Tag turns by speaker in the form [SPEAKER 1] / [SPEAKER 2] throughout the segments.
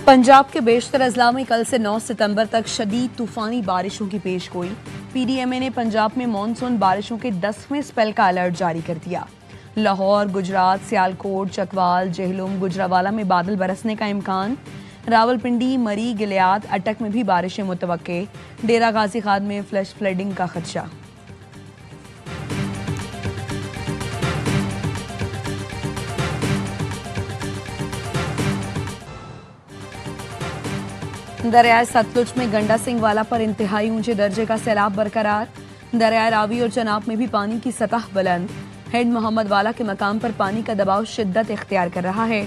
[SPEAKER 1] पंजाब के बेशतर अजला में कल से 9 सितंबर तक शदीद तूफानी बारिशों की पेशगोई। पीडीएमए ने पंजाब में मानसून बारिशों के 10वें स्पेल का अलर्ट जारी कर दिया। लाहौर, गुजरात, सियालकोट, चकवाल, जेहलुम, गुजरावाला में बादल बरसने का इम्कान। रावलपिंडी, मरी, गिलियात, अटक में भी बारिशें मुतवक्के। डेरा गाजी खान में फ्लैश फ्लडिंग का खदशा। दरियाए सतलुज में गंडा सिंह वाला पर इंतहाई ऊंचे दर्जे का सैलाब बरकरार। दरियाए रावी और चनाब में भी पानी की सतह बुलंद। हेड मोहम्मद वाला के मकाम पर पानी का दबाव शिद्दत इख्तियार कर रहा है।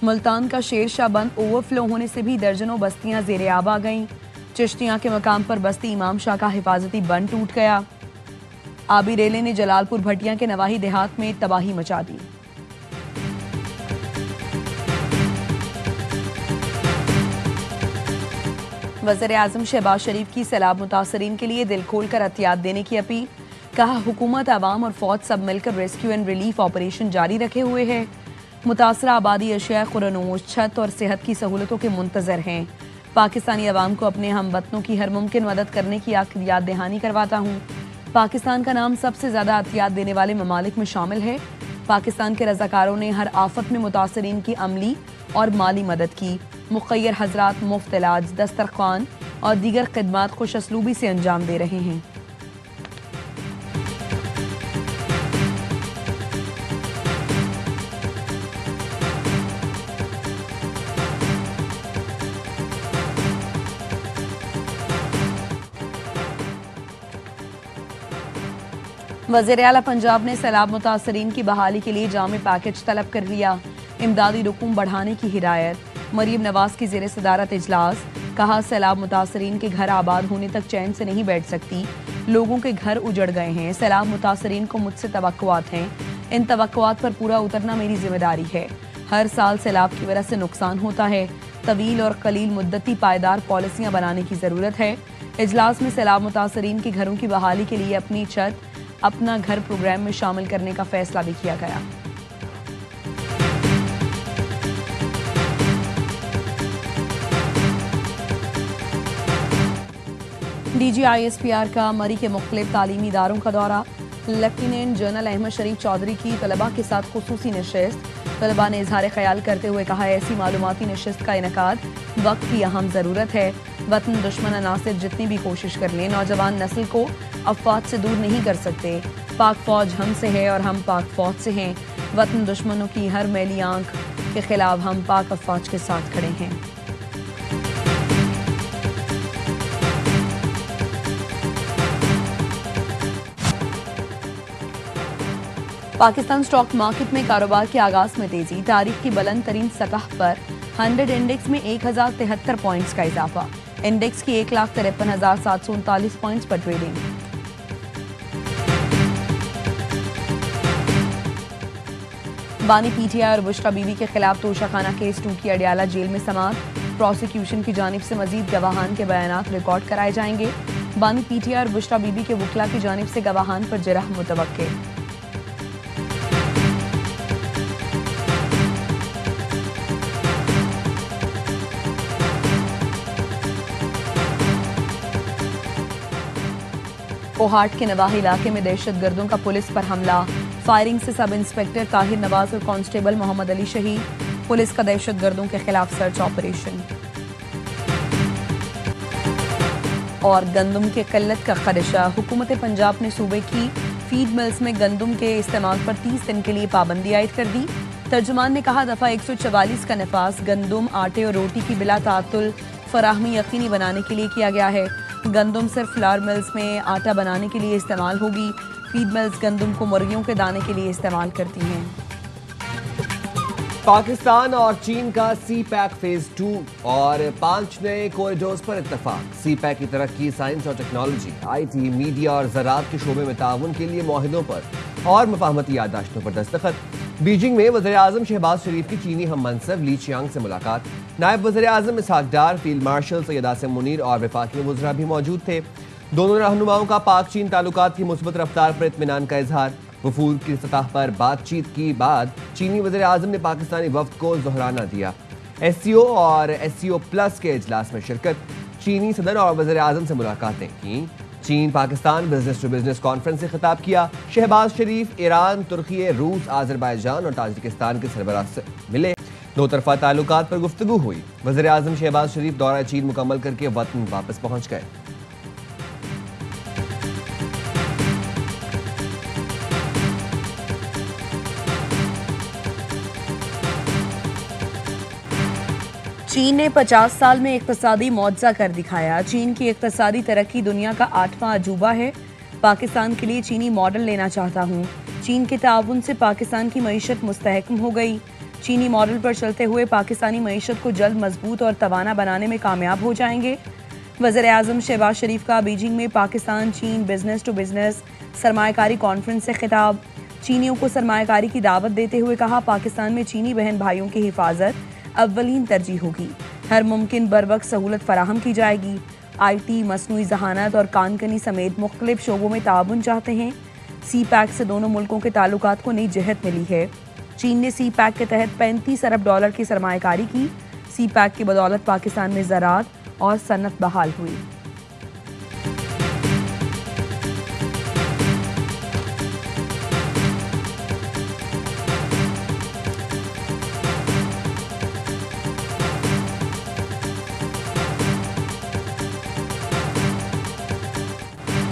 [SPEAKER 1] मुल्तान का शेरशाह बंद ओवरफ्लो होने से भी दर्जनों बस्तियां ज़ेरे आब आ गईं। चिश्तियां के मकाम पर बस्ती इमाम शाह का हिफाजती बंद टूट गया। आबी रेले ने जलालपुर भटिया के नवाही देहात में तबाही मचा दी। वज़ीर-ए-आज़म शहबाज शरीफ की सैलाब मुतासरीन के लिए दिल खोल कर एहतियात देने की अपील। कहा, हुकूमत, अवाम और फौज सब मिलकर रेस्क्यू एंड रिलीफ ऑपरेशन जारी रखे हुए है। मुतासरा आबादी अशिया खुरनोश, छत और सेहत की सहूलतों के मुंतजर हैं। पाकिस्तानी अवाम को अपने हमवतनों की हर मुमकिन मदद करने की याद दहानी करवाता हूँ। पाकिस्तान का नाम सबसे ज़्यादा एहतियात देने वाले ममालिक में शामिल है। पाकिस्तान के रज़ाकारों ने हर आफत में मुतासरीन की अमली और माली मदद की। मुखय्यर हजरात मुफ्त इलाज, दस्तरखान और दीगर खिदमात खुश असलूबी से अंजाम दे रहे हैं। वज़ीर आला पंजाब ने सैलाब मुतासरीन की बहाली के लिए जामे पैकेज तलब कर लिया। इमदादी रकूम बढ़ाने की हिदायत। मरीम नवाज की ज़ेरे सदारत इजलास। कहा, सैलाब मुतासरीन के घर आबाद होने तक चैन से नहीं बैठ सकती। लोगों के घर उजड़ गए हैं। सैलाब मुतासरीन को मुझसे तवक्कुआत हैं। इन तवक्कुआत पर पूरा उतरना मेरी जिम्मेदारी है। हर साल सैलाब की वजह से नुकसान होता है। तवील और कलील मुद्दती पायदार पॉलिसियाँ बनाने की ज़रूरत है। इजलास में सैलाब मुतासरीन के घरों की बहाली के लिए अपनी छत अपना घर प्रोग्राम में शामिल करने का फैसला भी किया गया। DGISPR का मरी के मुख्तलिफ तालीमी इदारों का दौरा। लेफ्टिनेंट जनरल अहमद शरीफ चौधरी की तलबा के साथ खुसूसी नशिस्त। तलबा ने इजहार ख्याल करते हुए कहा, ऐसी मालूमाती नशिस्त का इनेकाद वक्त की अहम ज़रूरत है। वतन दुश्मन अनासिर जितनी भी कोशिश कर लें, नौजवान नस्ल को अफवाद से दूर नहीं कर सकते। पाक फौज हमसे है और हम पाक फौज से हैं। वतन दुश्मनों की हर मैली आंख के खिलाफ हम पाक अफवाज के साथ खड़े हैं। पाकिस्तान स्टॉक मार्केट में कारोबार के आगाज में तेजी। तारीख की बुलंद तरीन सतह पर 100 इंडेक्स में 1073 पॉइंट्स का इजाफा। इंडेक्स की 1,53,739 पॉइंट्स पर ट्रेडिंग। बानी PTI और बुशरा बीवी के खिलाफ तोशाखाना केस 2 की अडियाला जेल में समाअत। प्रोसिक्यूशन की जानिब से मजीद गवाहान के बयानात रिकॉर्ड कराए जाएंगे। बानी PTI और बुशरा बीवी के वकला की जानिब से गवाहान पर जरह मुतवक्के। कोहाट के नवाही इलाके में दहशतगर्दों का पुलिस पर हमला। फायरिंग से सब इंस्पेक्टर ताहिर नवाज और कांस्टेबल मोहम्मद अली शहीद। पुलिस का दहशतगर्दों के खिलाफ सर्च ऑपरेशन। और गंदम के किल्लत का खदशा। हुकूमत पंजाब ने सूबे की फीड मिल्स में गंदम के इस्तेमाल पर 30 दिन के लिए पाबंदी आयद कर दी। तर्जुमान ने कहा, दफा 144 का नफाज गंदम, आटे और रोटी की बिला तातुल फराहमी यकीनी बनाने के लिए किया गया है। गंदम सिर्फ फ्लावर मिल्स में आटा बनाने के लिए इस्तेमाल होगी। फीड मिल्स गंदम को मुर्गियों के दाने के लिए इस्तेमाल करती हैं।
[SPEAKER 2] पाकिस्तान और चीन का CPEC फेज 2 और 5 नए कॉरिडोर्स पर इत्तफाक। CPEC की तरक्की, साइंस और टेक्नोलॉजी, IT, मीडिया और ज़राअत के शोबे में ताउन के लिए मुआहिदों पर और मुफाहमती याददाश्तों पर दस्तखत। बीजिंग में वज़ीर-ए-आज़म शहबाज शरीफ की चीनी हम मनसब ली चियांग से मुलाकात। नायब वज़ीर-ए-आज़म इसहाक डार, फील्ड मार्शल सैयद आसिम मुनीर और वफाकी वज़रा भी मौजूद थे। दोनों रहनुमाओं का पाक चीन ताल्लुकात की मुस्बत रफ्तार पर इत्मीनान का इजहार। वफूद की सतह पर बातचीत की बाद चीनी वज़ीर-ए-आज़म ने पाकिस्तानी वफ्द को ज़ोहराना दिया। SCO और SCO प्लस के इजलास में शिरकत, चीनी सदर और वज़ीर आज़म से मुलाकातें की। चीन Pakistan business to business conference से खिताब किया। शहबाज शरीफ ईरान, तुर्की, रूस, आज़रबाईजान और ताजिकिस्तान के सरबराह से मिले। दो तरफा ताल्लुकात पर गुफ्तगू हुई। वज़ीर आज़म शहबाज शरीफ दौरा चीन मुकम्मल करके वतन वापस पहुंच गए।
[SPEAKER 1] चीन ने 50 साल में इक्तिसादी मुआवजा कर दिखाया। चीन की इक्तिसादी तरक्की दुनिया का 8वां अजूबा है। पाकिस्तान के लिए चीनी मॉडल लेना चाहता हूँ। चीन के ताउन से पाकिस्तान की मईशत मुस्तहकम हो गई। चीनी मॉडल पर चलते हुए पाकिस्तानी मईशत को जल्द मजबूत और तवाना बनाने में कामयाब हो जाएंगे। वज़ीर आज़म शहबाज शरीफ का बीजिंग में पाकिस्तान चीन बिजनेस टू बिजनेस सरमायाकारी कॉन्फ्रेंस से खिताब। चीनियों को सरमायाकारी की दावत देते हुए कहा, पाकिस्तान में चीनी बहन भाइयों की हिफाजत अव्वलीन तरजीह होगी। हर मुमकिन बरवक्त सहूलत फराहम की जाएगी। IT, मसनूई ज़हानत और कानकनी समेत मुख्तलिफ शोबों में ताउन चाहते हैं। CPEC से दोनों मुल्कों के ताल्लुकात को नई जहत मिली है। चीन ने CPEC के तहत $35 अरब की सरमायाकारी की। CPEC की बदौलत पाकिस्तान में ज़राअत और सनत बहाल हुई।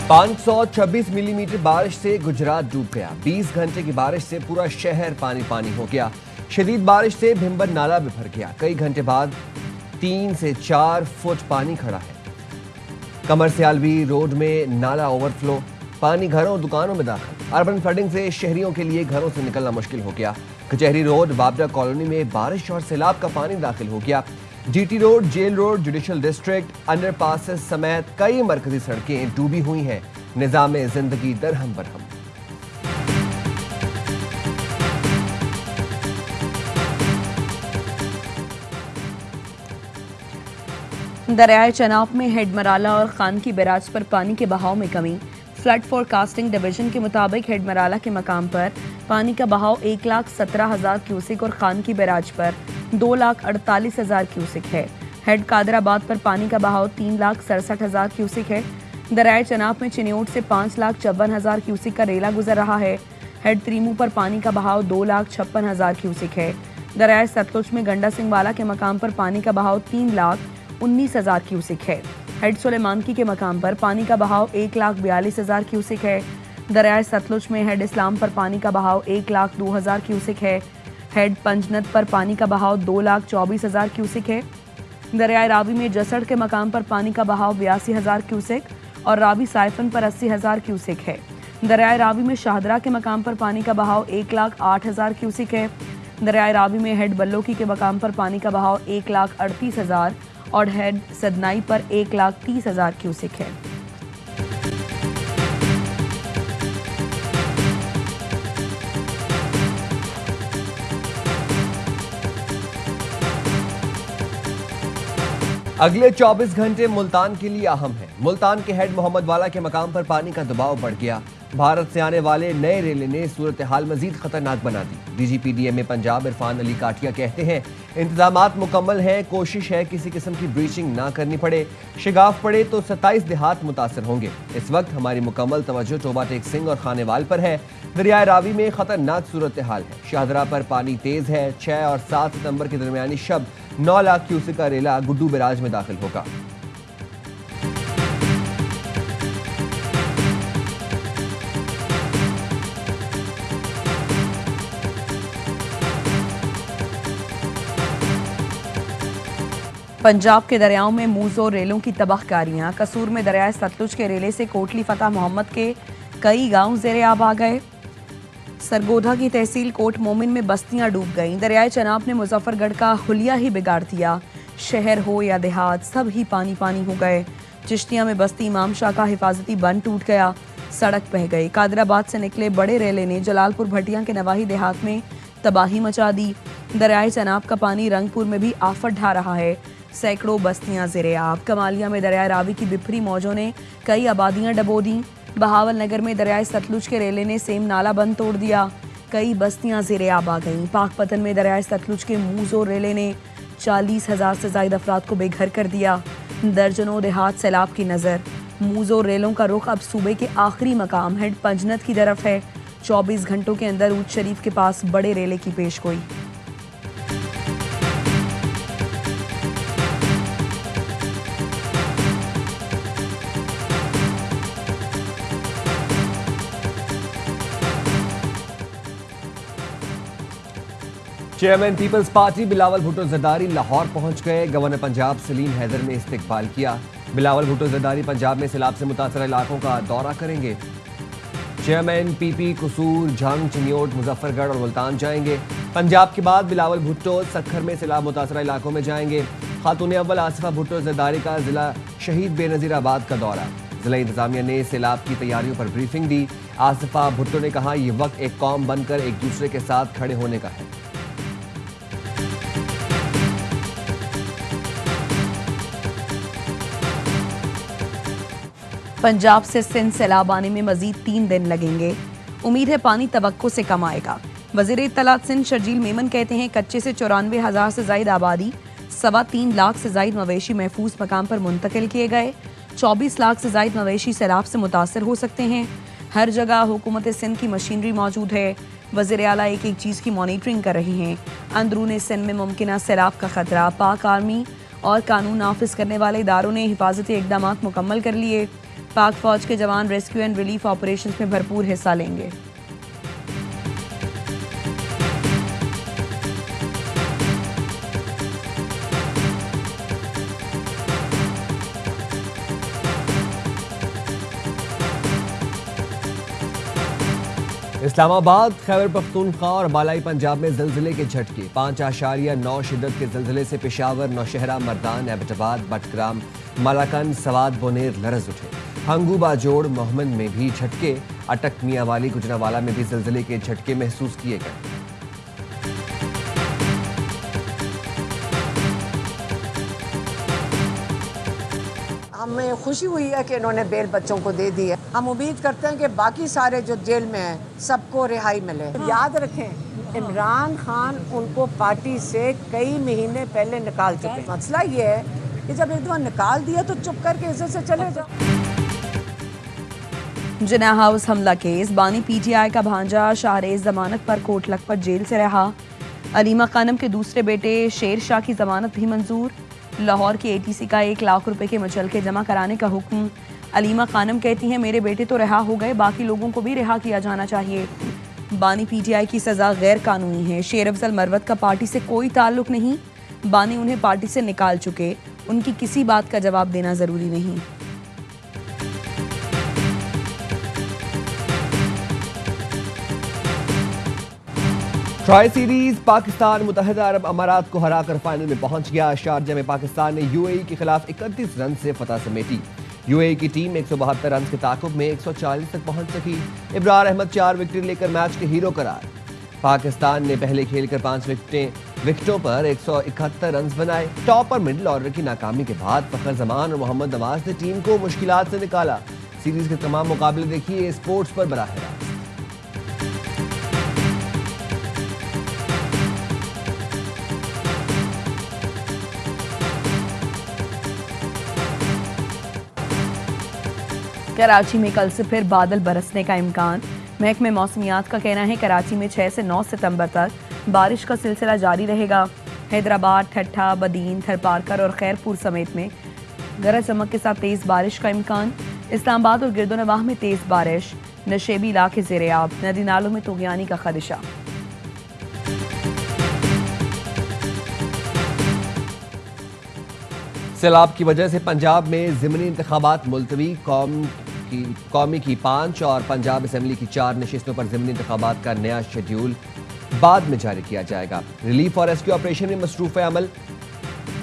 [SPEAKER 2] $526 मिलीमीटर बारिश से गुजरात डूब गया। 20 घंटे की बारिश से पूरा शहर पानी पानी हो गया। शदीद बारिश से भिंबर नाला भी भर गया। कई घंटे बाद 3 से 4 फुट पानी खड़ा है। कमर सियालवी रोड में नाला ओवरफ्लो, पानी घरों और दुकानों में दाखिल। अर्बन फ्लडिंग से शहरियों के लिए घरों से निकलना मुश्किल हो गया। कचहरी रोड, बाबरा कॉलोनी में बारिश और सैलाब का पानी दाखिल हो गया। GT road, jail road, judicial district, underpasses समेत कई मरकजी सड़कें डूबी हुई हैं। निजाम जिंदगी दरहम बरहम।
[SPEAKER 1] दरियाए चनाब में हेडमराला और खान की बैराज पर पानी के बहाव में कमी। फ्लड फोरकास्टिंग डिवीजन के मुताबिक हेडमराला के मकाम पर पानी का बहाव 1,17,000 क्यूसिक और खान की बैराज पर 2,48,000 क्यूसिक है। हेड कादराबाद पर पानी का बहाव 3,67,000 क्यूसिक है। दरियाए चनाब में चिन्योट से 5,54,000 क्यूसिक का रेला गुजर रहा है। हेड त्रीमू पर पानी का बहाव 2,56,000 क्यूसिक है। दरियाए सतलुज में गंडा सिंह वाला के मकाम पर पानी का बहाव 3,19,000 क्यूसिक है। हेड सुलेमानकी के मकाम पर पानी का बहाव 1,42,000 क्यूसिक है। दरियाए सतलुज में हेड इस्लाम पर पानी का बहाव 1,02,000 क्यूसिक है। हेड पंजनत पर पानी का बहाव 2,24,000 क्यूसिक है। दरियाए रावी में जसड़ के मकाम पर पानी का बहाव 82,000 क्यूसिक और रावी साइफन पर 80,000 क्यूसिक है। दरियाए रावी में शाहदरा के मकाम पर पानी का बहाव 1,08,000 क्यूसिक है। दरियाए रावी में हेड बल्लोकी के मकाम पर पानी का बहाव 1,38,000 और हेड सदनाई पर 1,30,000 क्यूसिक है।
[SPEAKER 2] अगले 24 घंटे मुल्तान के लिए अहम है। मुल्तान के हेड मोहम्मद वाला के मकाम पर पानी का दबाव बढ़ गया। भारत से आने वाले नए रेले ने सूरत हाल मजीद खतरनाक बना दी। DGP DMA पंजाब इरफान अली काटिया कहते हैं, इंतजामात मुकम्मल हैं, कोशिश है किसी किस्म की ब्रीचिंग ना करनी पड़े। शिगाफ पड़े तो 27 देहात मुतासर होंगे। इस वक्त हमारी मुकम्मल तवज्जो टोबा टेक सिंह और खानेवाल पर है। दरियाए रावी में खतरनाक सूरत हाल है। शाहदरा पर पानी तेज है। 6 और 7 सितंबर के दरमियानी शब 9 लाख क्यूसिक का रेला गुड्डू बैराज में दाखिल होगा।
[SPEAKER 1] पंजाब के दरियाओं में मूज और रेलों की तबाहकारियां। कसूर में दरियाए सतलुज के रेले से कोटली फतेह मोहम्मद के कई गांव ज़ेरे आब आ गए। सरगोधा की तहसील कोट मोमिन में बस्तियां डूब गईं। दरियाए चनाब ने मुजफ्फरगढ़ का हुलिया ही बिगाड़ दिया। शहर हो या देहात सब ही पानी पानी हो गए। चिश्तिया में बस्ती इमाम शाह का हिफाजती बंद टूट गया, सड़क बह गई। कादराबाद से निकले बड़े रेले ने जलालपुर भटिया के नवाही देहात में तबाही मचा दी। दरियाए चनाब का पानी रंगपुर में भी आफत ढा रहा है। सैकड़ों बस्तियां ज़ेरे आब। कमालिया में दरियाए रावी की बिफरी मौजों ने कई आबादियां डबो दी। बहावल नगर में दरियाए सतलुज के रेले ने सेम नाला बंद तोड़ दिया। कई बस्तियां ज़ेरे आब आ गईं। पाकपतन में दरियाए सतलुज के मूजो रेले ने 40,000 से ज्यादा अफराद को बेघर कर दिया। दर्जनों देहात सैलाब की नजर। मूजो रेलों का रुख अब सूबे के आखिरी मकाम हेड पंजनत की तरफ है। 24 घंटों के अंदर ऊट शरीफ के पास बड़े रेले की पेशगोई।
[SPEAKER 2] Chairman people's party Bilawal Bhutto Zardari Lahore पहुंच गए। गवर्नर पंजाब सलीम हैदर ने इस्तकबाल किया। बिलावल भुट्टो जरदारी पंजाब में सैलाब से मुतासर इलाकों का दौरा करेंगे। चेयरमैन पीपी, कसूर, झंग, चिन्योट, मुजफ्फरगढ़ और मुल्तान जाएंगे। पंजाब के बाद बिलावल भुट्टो सक्खर में सैलाब मुतासर इलाकों में जाएंगे। खातून अव्वल आसिफा भुट्टो जरदारी का जिला शहीद बेनजीराबाद का दौरा। जिला इंतजामिया ने सैलाब की तैयारियों पर ब्रीफिंग दी। आसिफा भुट्टो ने कहा, यह वक्त एक कौम बनकर एक दूसरे के साथ खड़े होने का है।
[SPEAKER 1] पंजाब से सिंध सैलाब आने में मजीद 3 दिन लगेंगे। उम्मीद है पानी तवक्को से कम आएगा। वज़ीर इत्तलात सिंध शर्जील मेमन कहते हैं, कच्चे से 94,000 से ज़ायद आबादी, 3.25 लाख से ज़ायद मवेशी महफूज मकाम पर मुंतकिल किए गए। 24 लाख से ज़ायद मवेशी सैलाब से मुतासर हो सकते हैं। हर जगह हुकूमत सिंध की मशीनरी मौजूद है। वज़ीर आला एक एक चीज़ की मॉनिटरिंग कर रहे हैं। अंदरून सिंध में मुमकिन सैलाब का खतरा। पाक आर्मी और कानून नाफिज करने वाले इदारों ने हिफाजती इकदाम मुकम्मल कर लिए। पाक फौज के जवान रेस्क्यू एंड रिलीफ ऑपरेशंस में भरपूर हिस्सा लेंगे।
[SPEAKER 2] इस्लामाबाद, खैबर पख्तूनख्वा और बालाई पंजाब में ज़िलज़िले के झटके। 5.9 शिद्दत के ज़िलज़िले से पेशावर, नौशहरा, मर्दान, एबटाबाद, बटग्राम, मलाकन, सवाद, बोनेर लरज़ उठे। हंगू, बाजोड़, मोहम्मद में भी झटके। अटक, मियांवाली, गुजरावाला में भी ज़िलज़िले के झटके महसूस किए गए।
[SPEAKER 3] हमें खुशी हुई है कि इन्होंने बेल बच्चों को दे दी है। हम उम्मीद करते हैं कि बाकी सारे जो जेल में हैं सबको रिहाई मिले। याद रखें, इमरान खान उनको पार्टी से कई महीने पहले निकाल चुके हैं। मसला ये है कि जब एक दफा निकाल दिया तो चुप करके इज्जत से चले जाओ।
[SPEAKER 1] जिना हाउस हमला केस। बानी पीटीआई का भांजा शाहरेज जमानत पर कोट लखपत जेल से रहा। अलीमा खानम के दूसरे बेटे शेर शाह की जमानत भी मंजूर। लाहौर की एटीसी का 1 लाख रुपए के मुचलके जमा कराने का हुक्म। अलीमा खानम कहती हैं, मेरे बेटे तो रिहा हो गए, बाकी लोगों को भी रिहा किया जाना चाहिए। बानी पीटीआई की सजा गैर कानूनी है। शेर अफजल मरवत का पार्टी से कोई ताल्लुक नहीं। बानी उन्हें पार्टी से निकाल चुके, उनकी किसी बात का जवाब देना जरूरी नहीं।
[SPEAKER 2] ट्राई सीरीज, पाकिस्तान मुत्तहिदा अरब अमारात को हराकर फाइनल में पहुंच गया। शारजा में पाकिस्तान ने यूएई के खिलाफ 31 रन से फतह समेटी। यूएई की टीम 172 रन के ताकुब में 140 तक पहुंच सकी। इब्रार अहमद 4 विकेट लेकर मैच के हीरो करार। पाकिस्तान ने पहले खेलकर 5 विकेटों पर 171 रन बनाए। टॉप और मिडिल ऑर्डर की नाकामी के बाद फखर जमान और मोहम्मद नवाज ने टीम को मुश्किलात से निकाला। सीरीज के तमाम मुकाबले देखिए स्पोर्ट्स पर बराह रास्त।
[SPEAKER 1] कराची में कल से फिर बादल बरसने का इम्कान। महकमे मौसमियात का कहना है, कराची में 6 से 9 सितंबर तक बारिश का सिलसिला जारी रहेगा। हैदराबाद, ठट्ठा, बदीन, थरपारकर और खैरपुर समेत में गरज चमक के साथ तेज बारिश का इम्कान। इस्लामाबाद और गिरदोनवाह में तेज बारिश। नशेबी इलाके ज़ेरे-आब, नदी नालों में तुग़यानी का खदशा।
[SPEAKER 2] सैलाब की वजह से पंजाब में ज़िमनी इंतखाबात मुलतवी। कौमी की 5 और पंजाब असेंबली की 4 नशिस्तों पर ज़िमनी इंतखाबात का नया शेड्यूल बाद में जारी किया जाएगा। रिलीफ और रेस्क्यू ऑपरेशन में मसरूफ़ अमल।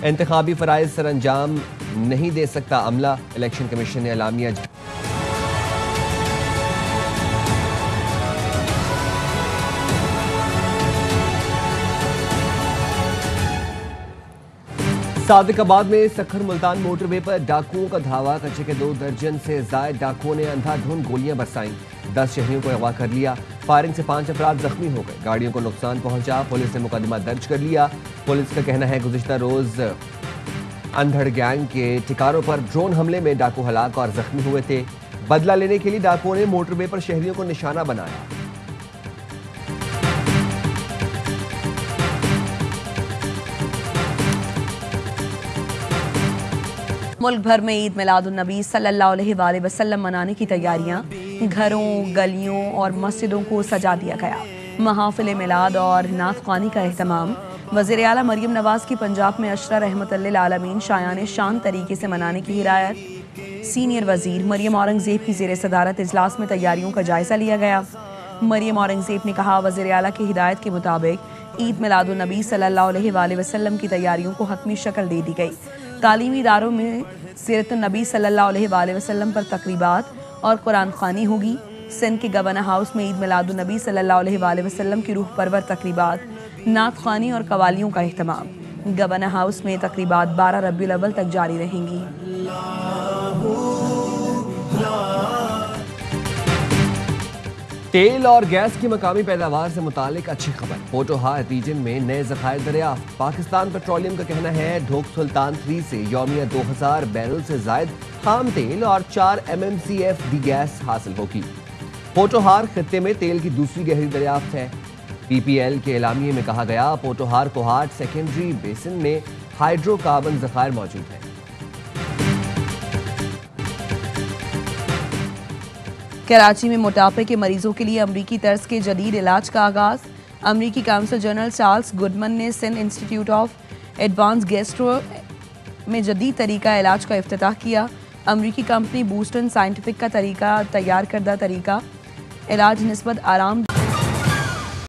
[SPEAKER 2] इंतखाबी फ़राइज़ सर अंजाम नहीं दे सकता अमला। इलेक्शन कमीशन ने एलामिया सादिकाबाद में सक्खर मुल्तान मोटरवे पर डाकुओं का धावा। कच्चे के 2 दर्जन से ज्यादा डाकुओं ने अंधाधुंध गोलियां बरसाईं। 10 शहरियों को अगवा कर लिया। फायरिंग से 5 अफराद जख्मी हो गए, गाड़ियों को नुकसान पहुंचा। पुलिस ने मुकदमा दर्ज कर लिया। पुलिस का कहना है गुज़िश्ता रोज अंधड़ गैंग के ठिकानों पर ड्रोन हमले में डाकू हलाक और जख्मी हुए थे। बदला लेने के लिए डाकुओं ने मोटरवे पर शहरियों को निशाना बनाया।
[SPEAKER 1] मुल्क भर में ईद मिलादुन्नबी सल्लल्लाहु अलैहि वसल्लम मनाने की तैयारियां, घरों, गलियों और मस्जिदों को सजा दिया गया। महाफिल मिलाद और नात ख्वानी का एहतमाम। वज़ीर आला मरियम नवाज की पंजाब में अशरा रहमतुल लिल आलमीन शायान शान तरीके से मनाने की हिदायत। सीनियर वजीर मरियम औरंगजेब की ज़ेर सदारत इजलास में तैयारियों का जायजा लिया गया। मरियम औरंगजेब ने कहा, वज़ीर आला की हिदायत के मुताबिक ईद मिलादुन्नबी सल्लल्लाहु अलैहि वसल्लम की तैयारियों को हतमी शक्ल दे दी गई। तालीमी इदारों में सीरत-उन-नबी सल्लल्लाहु अलैहि वसल्लम पर तकरीबात और कुरान ख़वानी होगी। सिंध के गवर्नर हाउस में ईद मिलादुन्नबी सल्लल्लाहु अलैहि वसल्लम की रूह परवर तकरीबात, नात ख़वानी और कवालियों का एहतमाम। गवर्नर हाउस में तकरीबात 12 रबीउल अव्वल तक जारी रहेंगी।
[SPEAKER 2] तेल और गैस की मकामी पैदावार से मुतालिक अच्छी खबर। पोटोहार रीजन में नए ज़खायर दरियाफ्त। पाकिस्तान पेट्रोलियम का कहना है ढोक सुल्तान 3 से यौमिया 2000 बैरल से जायद खाम तेल और 4 MMCFD गैस हासिल होगी। पोटोहार खित्ते में तेल की दूसरी गहरी दरियाफ्त है। PPL के एलामिये में कहा गया, पोटोहार कोहाट सेकेंडरी बेसिन में हाइड्रोकार्बन ज़खायर मौजूद है।
[SPEAKER 1] कराची में मोटापे के मरीजों के लिए अमरीकी तर्ज के जदीद इलाज का आगाज। अमरीकी काउंसिल जनरल चार्ल्स गुडमन ने Sindh institute of advance gastro में जदीद तरीका इलाज का इफ्तिताह किया। अमरीकी कंपनी बूस्टन साइंटिफिक का तरीका तैयार करदा तरीका इलाज निस्बत आराम